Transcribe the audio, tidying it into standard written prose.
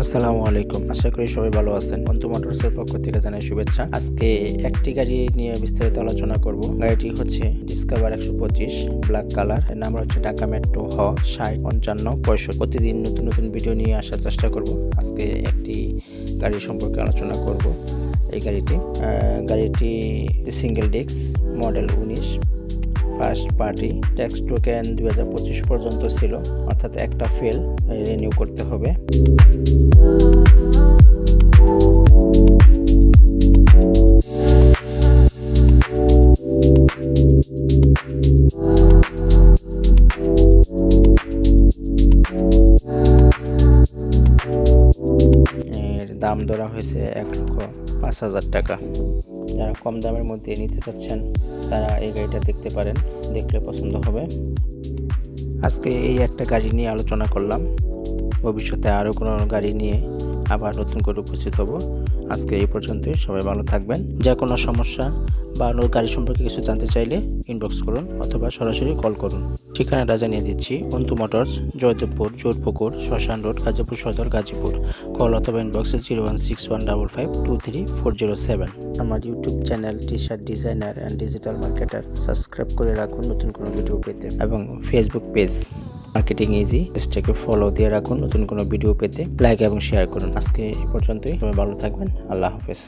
আসসালামু আলাইকুম, আশা করি সবাই ভালো আছেন। বন্ধু মোটরসের পক্ষ থেকে জানাই শুভেচ্ছা। আজকে একটি গাড়ি নিয়ে বিস্তারিত আলোচনা করব। গাড়িটি হচ্ছে ডিসকভার 125 ব্ল্যাক কালার। এর নাম হচ্ছে ঢাকা মেট্রো 60 55 65। প্রতিদিন নতুন নতুন ভিডিও নিয়ে আসার চেষ্টা করব। আজকে একটি গাড়ি সম্পর্কে আলোচনা করব। এই গাড়িটি single disc, model 19, first party, tax token 2025 পর্যন্ত ছিল, অর্থাৎ একটা ফেল রিনিউ করতে হবে। এর দাম ধরা হয়েছে 1,05,000 টাকা। যারা কম দামের মধ্যে নিতে চাচ্ছেন তারা এই গাড়িটা দেখতে পারেন, দেখলে পছন্দ হবে। আজকে এই একটা গাড়ি নিয়ে আলোচনা করলাম, ভবিষ্যতে আরও কোনো গাড়ি নিয়ে আবার নতুন করে উপস্থিত হব। আজকে এই পর্যন্তই, সবাই ভালো থাকবেন। যে কোনো সমস্যা বা গাড়ি সম্পর্কে কিছু জানতে চাইলে ইনবক্স করুন অথবা সরাসরি কল করুন। ঠিকানাটা জানিয়ে দিচ্ছি, অন্তু মোটরস, জয়দেবপুর, জোরপুকুর, শ্মশান রোড, গাজীপুর সদর, গাজীপুর। কল অথবা ইনবক্সে 01615523407। আমার YouTube channel T shirt designer and digital marketer subscribe করে রাখুন নতুন কোনো ভিডিও পেতে, এবং ফেসবুক পেজ মার্কেটিং ইজি পেজটাকে ফলো দিয়ে রাখুন নতুন কোনো ভিডিও পেতে। লাইক এবং শেয়ার করুন। আজকে এই পর্যন্তই, সবাই ভালো থাকবেন। আল্লাহ হাফেজ।